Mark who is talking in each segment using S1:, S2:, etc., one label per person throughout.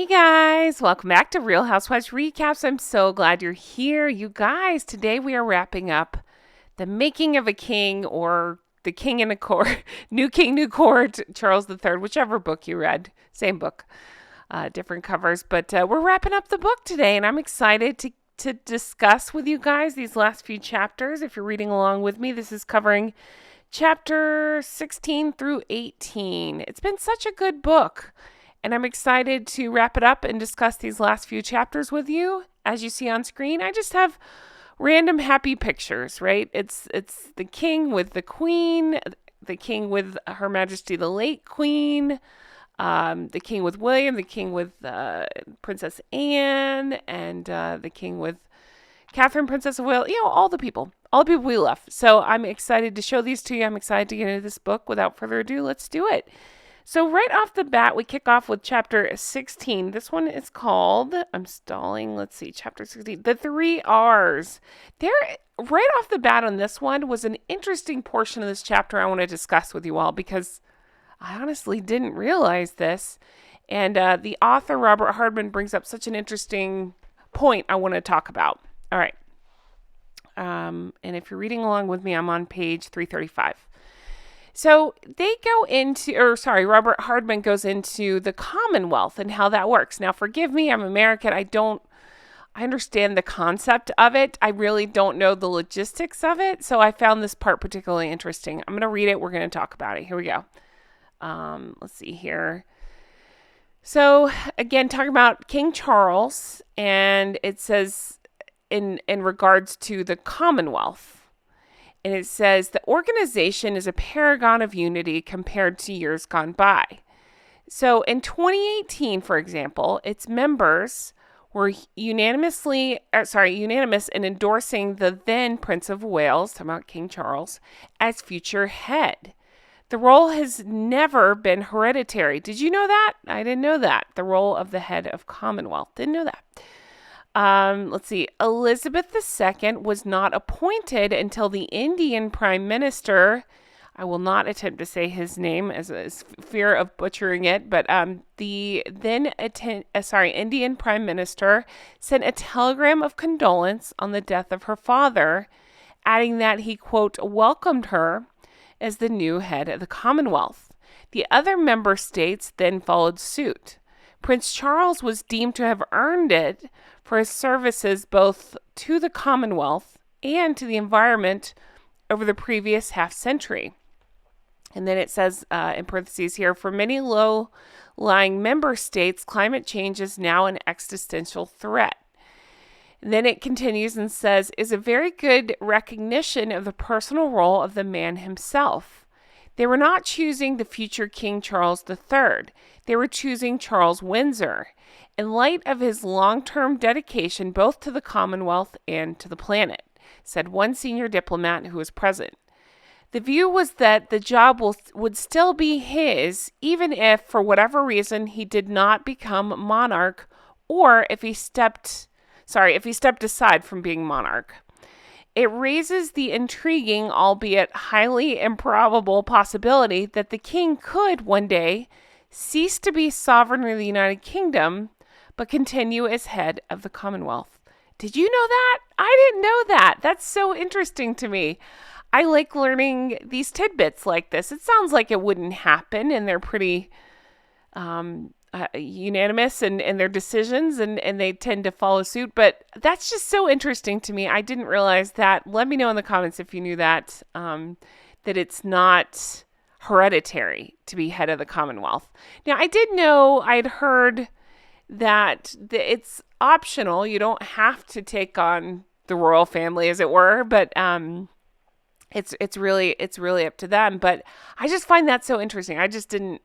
S1: Hey guys, welcome back to Real Housewives Recaps. I'm so glad you're here. You guys, today we are wrapping up The Making of a King, or The King in a Court, New King, New Court, Charles III, whichever book you read. Same book, different covers. But we're wrapping up the book today, and I'm excited to discuss with you guys these last few chapters. If you're reading along with me, this is covering chapter 16 through 18. It's been such a good book. And I'm excited to wrap it up and discuss these last few chapters with you. As you see on screen, I just have random happy pictures, right? It's the king with the queen, the king with Her Majesty the late queen, the king with William, the king with Princess Anne, and the king with Catherine, Princess of Wales. All the people we love. So I'm excited to show these to you. I'm excited to get into this book. Without further ado, let's do it. So right off the bat, we kick off with chapter 16. This one is called, I'm stalling, let's see, chapter 16, The Three R's. There, right off the bat on this one was an interesting portion of this chapter I want to discuss with you all, because I honestly didn't realize this. And the author, Robert Hardman, brings up such an interesting point I want to talk about. All right. And if you're reading along with me, I'm on page 335. So Robert Hardman goes into the Commonwealth and how that works. Now, forgive me, I'm American. I understand the concept of it. I really don't know the logistics of it. So I found this part particularly interesting. I'm going to read it. We're going to talk about it. Here we go. Let's see here. So again, talking about King Charles, and it says in regards to the Commonwealth. And it says the organization is a paragon of unity compared to years gone by. So in 2018, for example, its members were unanimous in endorsing the then Prince of Wales, talking about King Charles, as future head. The role has never been hereditary. Did you know that? I didn't know that. The role of the head of Commonwealth. Didn't know that. Let's see. Elizabeth II was not appointed until the Indian Prime Minister. I will not attempt to say his name as fear of butchering it, but the then Indian Prime Minister sent a telegram of condolence on the death of her father, adding that he, quote, welcomed her as the new head of the Commonwealth. The other member states then followed suit. Prince Charles was deemed to have earned it for his services both to the Commonwealth and to the environment over the previous half-century. And then it says, in parentheses here, for many low-lying member states, climate change is now an existential threat. And then it continues and says, is a very good recognition of the personal role of the man himself. They were not choosing the future King Charles III. They were choosing Charles Windsor, in light of his long-term dedication both to the Commonwealth and to the planet, said one senior diplomat who was present. The view was that the job would still be his, even if, for whatever reason, he did not become monarch, or if he stepped aside from being monarch. It raises the intriguing, albeit highly improbable possibility that the king could one day cease to be sovereign of the United Kingdom, but continue as head of the Commonwealth. Did you know that? I didn't know that. That's so interesting to me. I like learning these tidbits like this. It sounds like it wouldn't happen, and they're pretty unanimous in their decisions, and they tend to follow suit. But that's just so interesting to me. I didn't realize that. Let me know in the comments if you knew that, that it's not hereditary to be head of the Commonwealth. Now, I did know, I'd heard that it's optional. You don't have to take on the royal family, as it were, but it's really up to them. But I just find that so interesting. I just didn't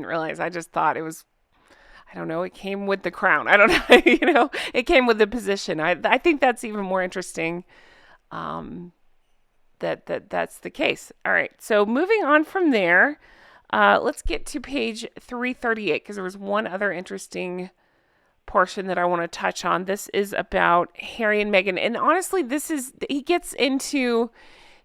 S1: realize. I just thought it was, I don't know, it came with the crown. I don't know, it came with the position. I think that's even more interesting. That's the case. All right. So moving on from there, let's get to page 338, because there was one other interesting portion that I want to touch on. This is about Harry and Meghan. And honestly, he gets into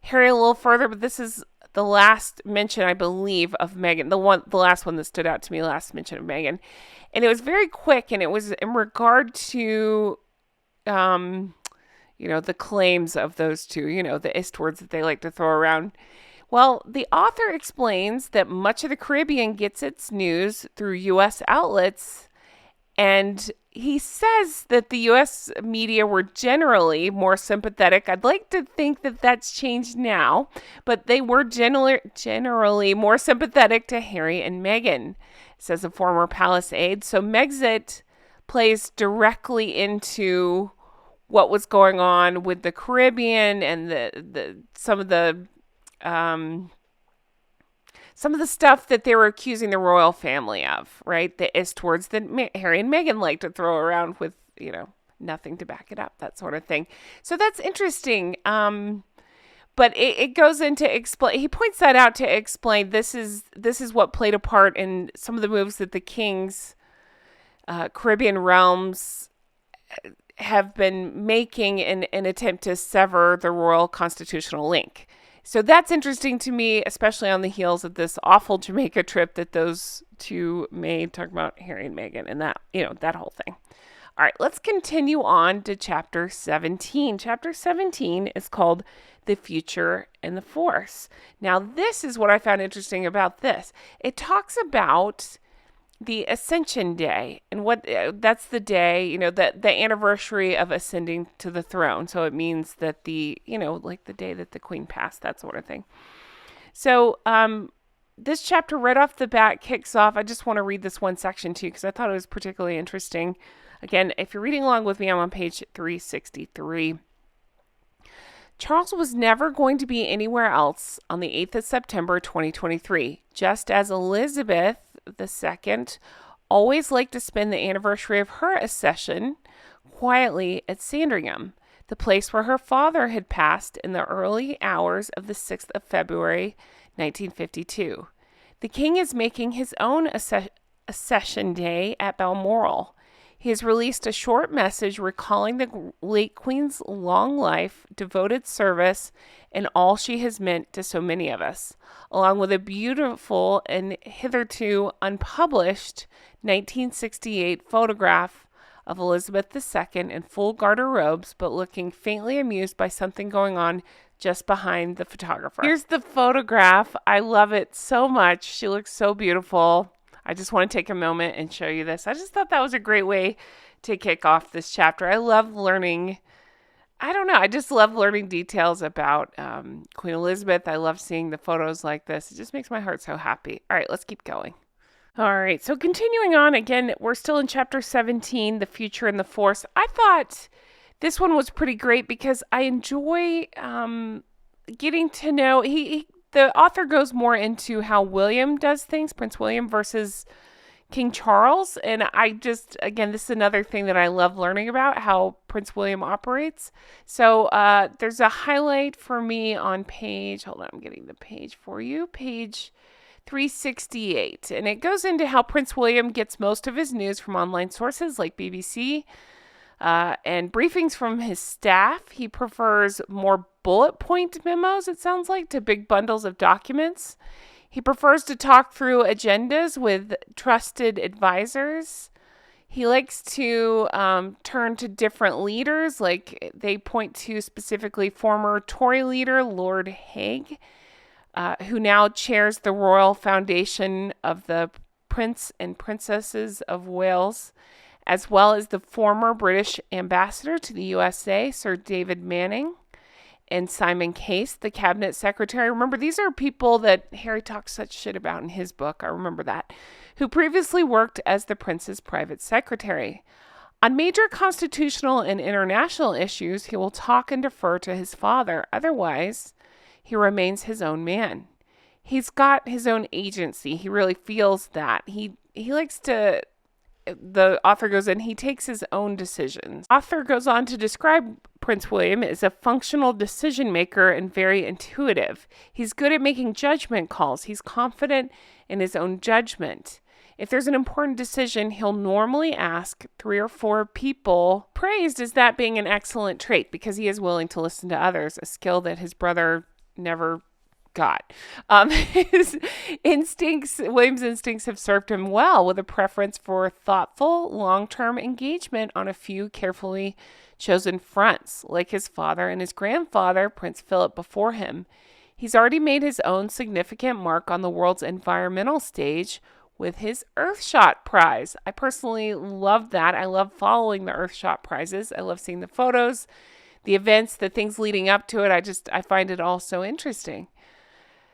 S1: Harry a little further, but this is the last mention, I believe, of Meghan, the last one that stood out to me, last mention of Meghan. And it was very quick, and it was in regard to, the claims of those two, the ist words that they like to throw around. Well, the author explains that much of the Caribbean gets its news through U.S. outlets, and he says that the U.S. media were generally more sympathetic. I'd like to think that that's changed now, but they were generally more sympathetic to Harry and Meghan, says a former palace aide. So Megxit plays directly into what was going on with the Caribbean and some of the stuff that they were accusing the royal family of, right? The ist words that Harry and Meghan like to throw around with, nothing to back it up, that sort of thing. So that's interesting. But it goes into explain. He points that out to explain this is what played a part in some of the moves that the king's Caribbean realms have been making in an attempt to sever the royal constitutional link. So that's interesting to me, especially on the heels of this awful Jamaica trip that those two made, talking about Harry and Meghan and that, that whole thing. All right, let's continue on to chapter 17. Chapter 17 is called The Future and the Force. Now, this is what I found interesting about this. It talks about the Ascension Day, and what that's the day, the anniversary of ascending to the throne. So it means that like the day that the queen passed, that sort of thing. So this chapter right off the bat kicks off. I just want to read this one section to you because I thought it was particularly interesting. Again, if you're reading along with me, I'm on page 363. Charles was never going to be anywhere else on the 8th of September 2023, just as Elizabeth II always liked to spend the anniversary of her accession quietly at Sandringham, the place where her father had passed in the early hours of the 6th of February 1952. The king is making his own accession day at Balmoral. He has released a short message recalling the late Queen's long life, devoted service, and all she has meant to so many of us, along with a beautiful and hitherto unpublished 1968 photograph of Elizabeth II in full garter robes, but looking faintly amused by something going on just behind the photographer. Here's the photograph. I love it so much. She looks so beautiful. I just want to take a moment and show you this. I just thought that was a great way to kick off this chapter. I love learning. I just love learning details about Queen Elizabeth. I love seeing the photos like this. It just makes my heart so happy. All right, let's keep going. All right, so continuing on, again, we're still in chapter 17, The Future and the Force. I thought this one was pretty great because I enjoy getting to know, the author goes more into how William does things, Prince William versus King Charles. And again, this is another thing that I love learning about, how Prince William operates. So there's a highlight for me on hold on, I'm getting the page for you, page 368. And it goes into how Prince William gets most of his news from online sources like BBC and briefings from his staff. He prefers more bullet point memos, it sounds like, to big bundles of documents. He prefers to talk through agendas with trusted advisors. He likes to turn to different leaders, like they point to specifically former Tory leader Lord Hague, who now chairs the Royal Foundation of the Prince and Princesses of Wales, as well as the former British ambassador to the USA, Sir David Manning, and Simon Case, the cabinet secretary. Remember, these are people that Harry talks such shit about in his book, I remember that, who previously worked as the prince's private secretary. On major constitutional and international issues, he will talk and defer to his father. Otherwise, he remains his own man. He's got his own agency. He really feels that. He likes to... The author goes in, he takes his own decisions. Author goes on to describe Prince William as a functional decision maker and very intuitive. He's good at making judgment calls. He's confident in his own judgment. If there's an important decision, he'll normally ask 3 or 4 people, praised as that being an excellent trait because he is willing to listen to others, a skill that his brother never God. William's instincts have served him well, with a preference for thoughtful, long-term engagement on a few carefully chosen fronts, like his father and his grandfather, Prince Philip, before him. He's already made his own significant mark on the world's environmental stage with his Earthshot Prize. I personally love that. I love following the Earthshot Prizes. I love seeing the photos, the events, the things leading up to it. I find it all so interesting.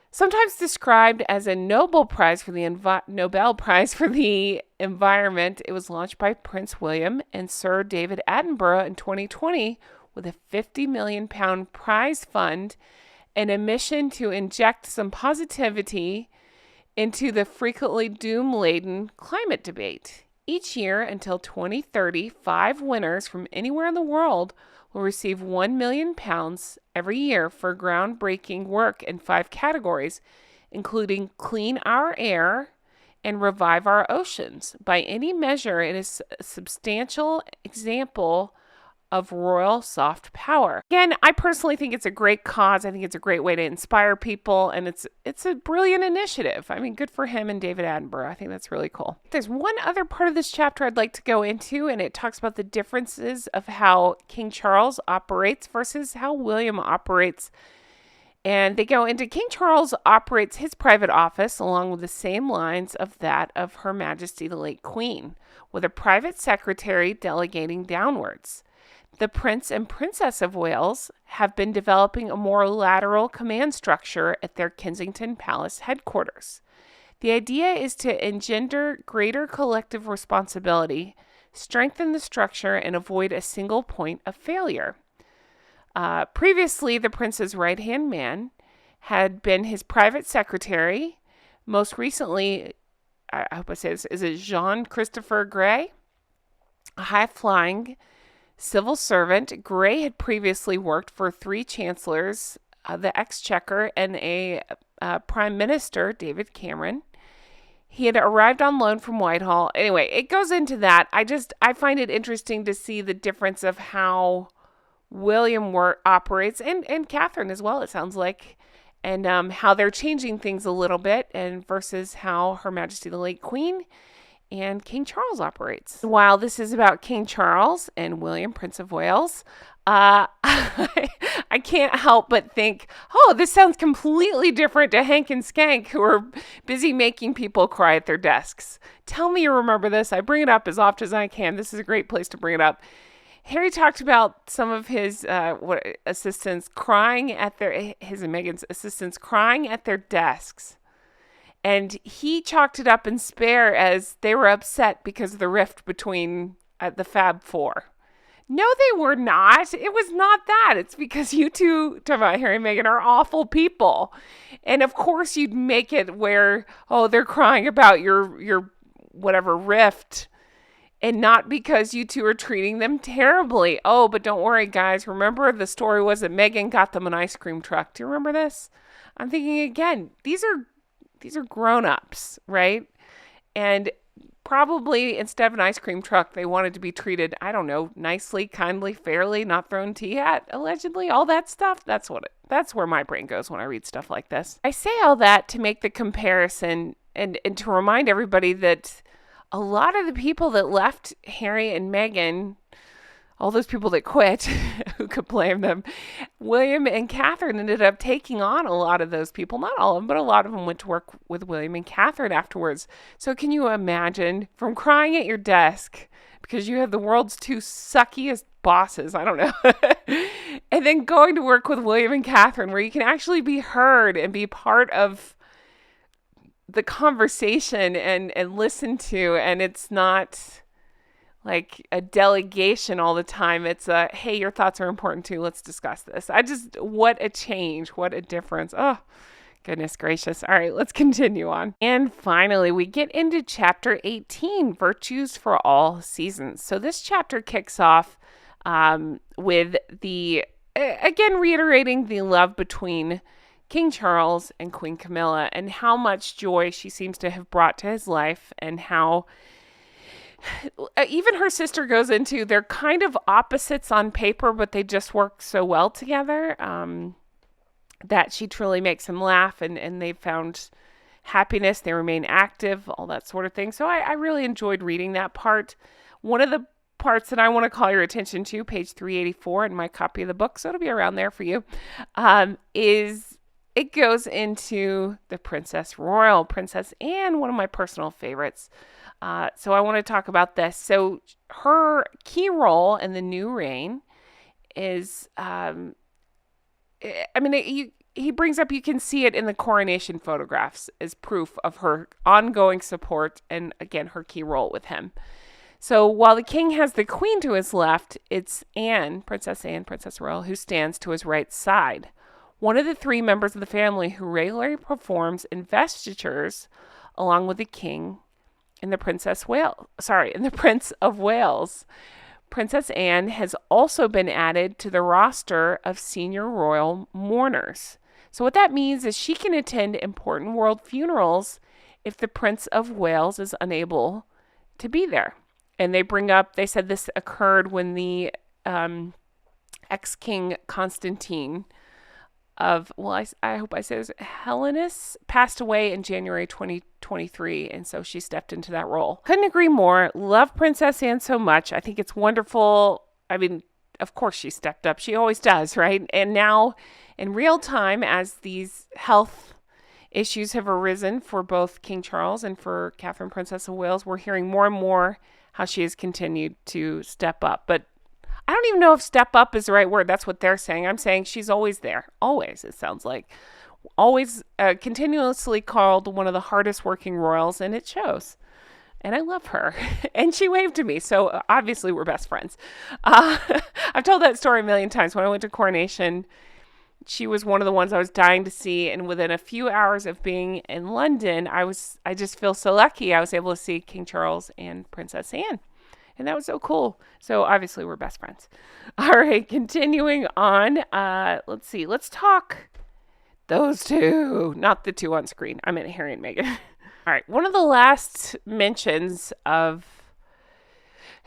S1: Sometimes described as a Nobel Prize for the Nobel Prize for the Environment, it was launched by Prince William and Sir David Attenborough in 2020 with a £50 million prize fund and a mission to inject some positivity into the frequently doom-laden climate debate. Each year until 2030, 5 winners from anywhere in the world will receive £1 million every year for groundbreaking work in 5 categories, including clean our air and revive our oceans. By any measure, it is a substantial example of royal soft power. Again, I personally think it's a great cause. I think it's a great way to inspire people, and it's a brilliant initiative. I mean, good for him and David Attenborough. I think that's really cool. There's one other part of this chapter I'd like to go into, and it talks about the differences of how King Charles operates versus how William operates. And they go into King Charles operates his private office along with the same lines of that of Her Majesty the late Queen, with a private secretary delegating downwards. The Prince and Princess of Wales have been developing a more lateral command structure at their Kensington Palace headquarters. The idea is to engender greater collective responsibility, strengthen the structure, and avoid a single point of failure. Previously, the Prince's right-hand man had been his private secretary. Most recently, I hope I say this, is it Jean-Christopher Grey, a high-flying civil servant. Grey had previously worked for 3 chancellors, the Exchequer, and a prime minister, David Cameron. He had arrived on loan from Whitehall. Anyway, it goes into that. I find it interesting to see the difference of how William operates, and Catherine as well, it sounds like, and how they're changing things a little bit, and versus how Her Majesty the late Queen and King Charles operates. While this is about King Charles and William, Prince of Wales, I can't help but think, oh, this sounds completely different to Hank and Skank, who are busy making people cry at their desks. Tell me you remember this. I bring it up as often as I can. This is a great place to bring it up. Harry talked about some of his assistants crying at his and Meghan's assistants crying at their desks. And he chalked it up in Spare as they were upset because of the rift between the Fab Four. No, they were not. It was not that. It's because you two, talking about Harry and Meghan, are awful people. And of course you'd make it where, oh, they're crying about your whatever rift, and not because you two are treating them terribly. Oh, but don't worry, guys. Remember the story was that Meghan got them an ice cream truck. Do you remember this? I'm thinking again, these are grown-ups, right? And probably instead of an ice cream truck, they wanted to be treated, I don't know, nicely, kindly, fairly, not thrown tea at, allegedly, all that stuff. That's where my brain goes when I read stuff like this. I say all that to make the comparison and to remind everybody that a lot of the people that left Harry and Meghan, all those people that quit, who could blame them, William and Catherine ended up taking on a lot of those people. Not all of them, but a lot of them went to work with William and Catherine afterwards. So can you imagine from crying at your desk because you have the world's 2 suckiest bosses, I don't know, and then going to work with William and Catherine where you can actually be heard and be part of the conversation and listen to, and it's not like a delegation all the time. It's a, hey, your thoughts are important too. Let's discuss this. What a change. What a difference. Oh, goodness gracious. All right, let's continue on. And finally, we get into chapter 18, Virtues for All Seasons. So this chapter kicks off with again, reiterating the love between King Charles and Queen Camilla and how much joy she seems to have brought to his life, and how even her sister goes into, they're kind of opposites on paper, but they just work so well together. that she truly makes him laugh, and they've found happiness. They remain active, all that sort of thing. So I really enjoyed reading that part. One of the parts that I want to call your attention to, page 384 in my copy of the book, so it'll be around there for you, is it goes into the Princess Royal, Princess Anne, one of my personal favorites. So I want to talk about this. So her key role in the new reign is, he brings up, you can see it in the coronation photographs as proof of her ongoing support and, again, her key role with him. So while the king has the queen to his left, it's Anne, Princess Royal, who stands to his right side. One of the three members of the family who regularly performs investitures along with the king and the Prince of Wales. Princess Anne has also been added to the roster of senior royal mourners. So what that means is she can attend important world funerals if the Prince of Wales is unable to be there. And they said this occurred when the ex-king Constantine I hope I say this, Hellenis passed away in January 2023, and so she stepped into that role. Couldn't agree more. Love Princess Anne so much. I think it's wonderful. I mean, of course she stepped up. She always does, right? And now, in real time, as these health issues have arisen for both King Charles and for Catherine, Princess of Wales, we're hearing more and more how she has continued to step up. But I don't even know if step up is the right word. That's what they're saying. I'm saying she's always there. Always, it sounds like. Always continuously called one of the hardest working royals, and it shows. And I love her. And she waved to me, so obviously we're best friends. I've told that story a million times. When I went to coronation, she was one of the ones I was dying to see, and within a few hours of being in London, I just feel so lucky I was able to see King Charles and Princess Anne. And that was so cool. So obviously we're best friends. All right, continuing on. Let's see. Let's talk those two, not the two on screen. I meant Harry and Meghan. All right. One of the last mentions of,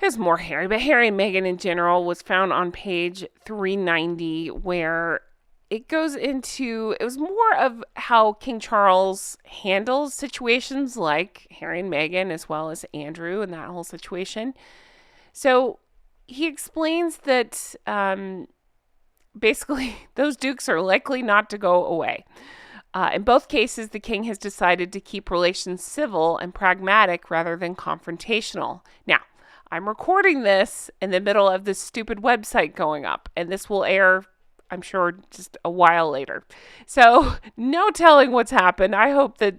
S1: there's more Harry, but Harry and Meghan in general was found on page 390, where it goes into, it was more of how King Charles handles situations like Harry and Meghan, as well as Andrew and that whole situation. So he explains that basically those dukes are likely not to go away. In both cases, the king has decided to keep relations civil and pragmatic rather than confrontational. Now, I'm recording this in the middle of this stupid website going up, and this will air, I'm sure, just a while later. So no telling what's happened. I hope that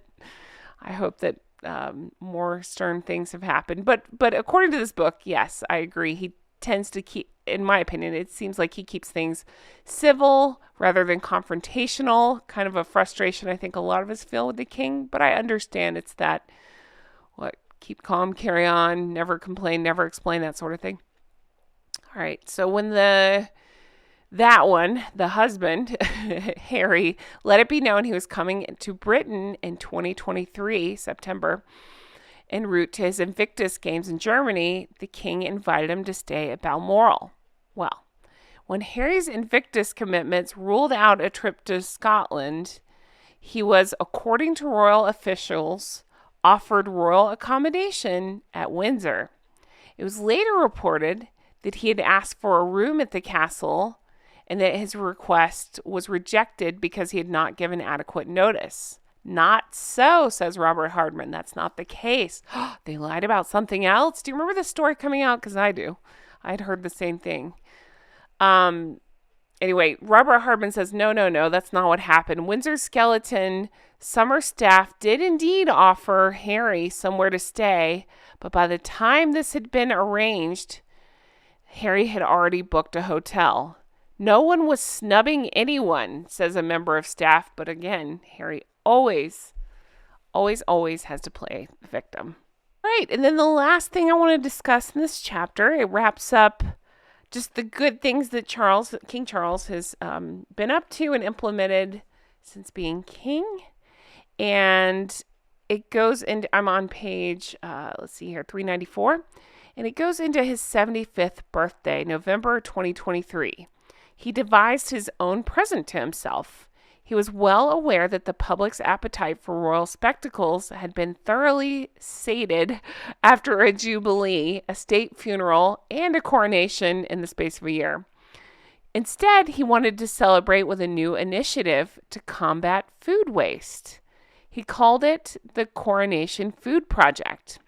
S1: more stern things have happened. But according to this book, yes, I agree. He tends to keep, in my opinion, it seems like he keeps things civil rather than confrontational. Kind of a frustration I think a lot of us feel with the king. But I understand it's that, keep calm, carry on, never complain, never explain, that sort of thing. All right. So when the husband, Harry, let it be known he was coming to Britain in 2023, September, en route to his Invictus Games in Germany, the king invited him to stay at Balmoral. Well, when Harry's Invictus commitments ruled out a trip to Scotland, he was, according to royal officials, offered royal accommodation at Windsor. It was later reported that he had asked for a room at the castle and that his request was rejected because he had not given adequate notice. Not so, says Robert Hardman. That's not the case. They lied about something else. Do you remember the story coming out? Because I do. I'd heard the same thing. Anyway, Robert Hardman says, no, that's not what happened. Windsor Skeleton summer staff did indeed offer Harry somewhere to stay, but by the time this had been arranged, Harry had already booked a hotel. No one was snubbing anyone, says a member of staff, but again, Harry always has to play the victim. Right, and then the last thing I want to discuss in this chapter, it wraps up just the good things that King Charles has been up to and implemented since being king. And it goes into, I'm on page, 394. And it goes into his 75th birthday, November 2023. He devised his own present to himself. He was well aware that the public's appetite for royal spectacles had been thoroughly sated after a jubilee, a state funeral, and a coronation in the space of a year. Instead, he wanted to celebrate with a new initiative to combat food waste. He called it the Coronation Food Project.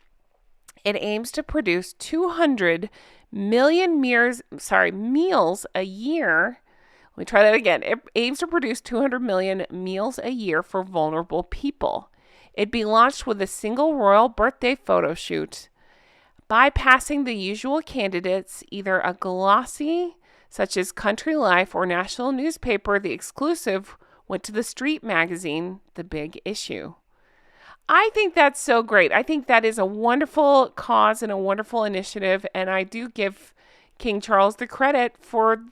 S1: It aims to produce 200 million meals a year. Let me try that again. It aims to produce 200 million meals a year for vulnerable people. It'd be launched with a single royal birthday photo shoot, bypassing the usual candidates, either a glossy, such as Country Life or national newspaper. The exclusive went to the street magazine, The Big Issue. I think that's so great. I think that is a wonderful cause and a wonderful initiative, and I do give King Charles the credit for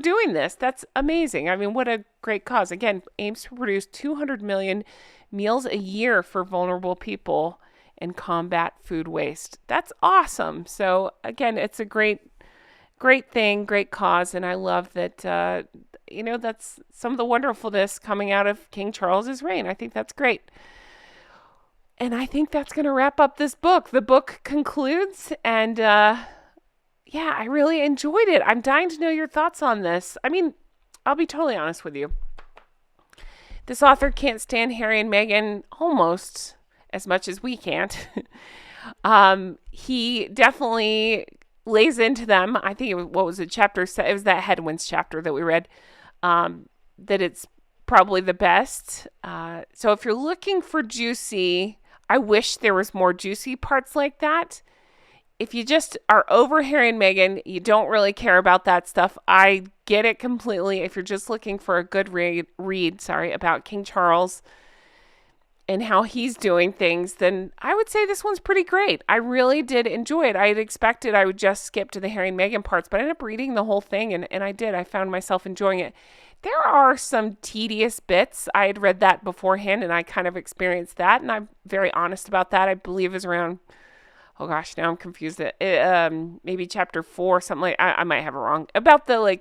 S1: doing this. That's amazing. I mean, what a great cause. Again, aims to produce 200 million meals a year for vulnerable people and combat food waste. That's awesome. So again, it's a great thing, great cause, and I love that, that's some of the wonderfulness coming out of King Charles's reign. I think that's great. And I think that's going to wrap up this book. The book concludes, and I really enjoyed it. I'm dying to know your thoughts on this. I mean, I'll be totally honest with you. This author can't stand Harry and Meghan almost as much as we can't. He definitely lays into them. I think it was chapter? It was that Headwinds chapter that we read, that it's probably the best. So if you're looking for juicy, I wish there was more juicy parts like that. If you just are over Harry and Meghan, you don't really care about that stuff, I get it completely. If you're just looking for a good read about King Charles and how he's doing things, then I would say this one's pretty great. I really did enjoy it. I had expected I would just skip to the Harry and Meghan parts, but I ended up reading the whole thing, and I did. I found myself enjoying it. There are some tedious bits. I had read that beforehand, and I kind of experienced that, and I'm very honest about that. I believe it was around, oh gosh, now I'm confused. Maybe chapter 4, something like, I might have it wrong, about the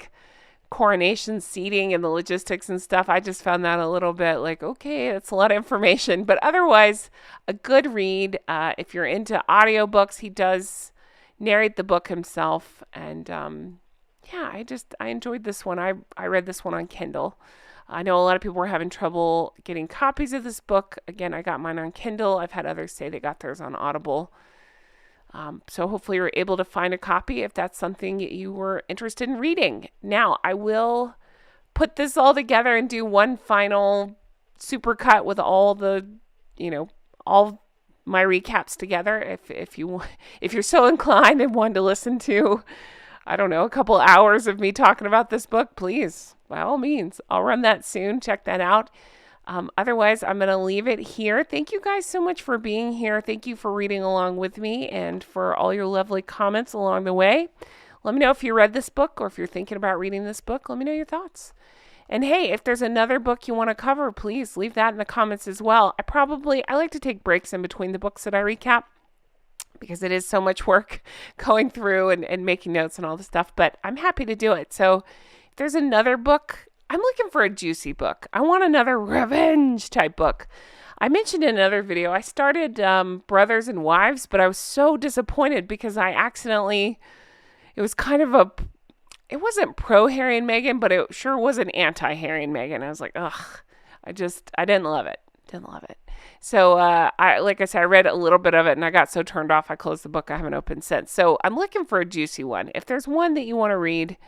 S1: coronation seating and the logistics and stuff. I just found that a little bit okay, that's a lot of information, but otherwise a good read. If you're into audiobooks, he does narrate the book himself, and I enjoyed this one. I read this one on Kindle. I know a lot of people were having trouble getting copies of this book. Again, I got mine on Kindle. I've had others say they got theirs on Audible. So hopefully you're able to find a copy if that's something you were interested in reading. Now, I will put this all together and do one final super cut with all the, all my recaps together. If you're so inclined and want to listen to, I don't know, a couple hours of me talking about this book, please, by all means, I'll run that soon. Check that out. Otherwise, I'm going to leave it here. Thank you guys so much for being here. Thank you for reading along with me and for all your lovely comments along the way. Let me know if you read this book or if you're thinking about reading this book. Let me know your thoughts. And hey, if there's another book you want to cover, please leave that in the comments as well. I like to take breaks in between the books that I recap because it is so much work going through and making notes and all the stuff, but I'm happy to do it. So if there's another book, I'm looking for a juicy book. I want another revenge type book. I mentioned in another video, I started Brothers and Wives, but I was so disappointed because it wasn't pro Harry and Meghan, but it sure wasn't anti Harry and Meghan. I was like, ugh, I didn't love it. So like I said, I read a little bit of it and I got so turned off, I closed the book. I haven't opened since. So I'm looking for a juicy one. If there's one that you want to read,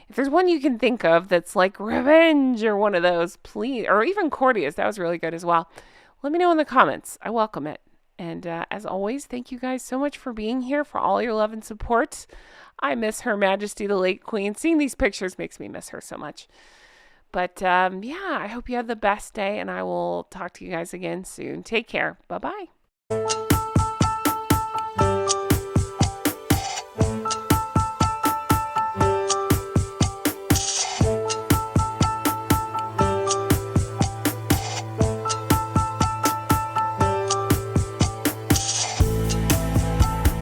S1: if there's one you can think of that's like revenge or one of those, please, or even Cordia's, that was really good as well. Let me know in the comments. I welcome it. And as always, thank you guys so much for being here, for all your love and support. I miss Her Majesty the late Queen. Seeing these pictures makes me miss her so much. But I hope you have the best day, and I will talk to you guys again soon. Take care. Bye-bye.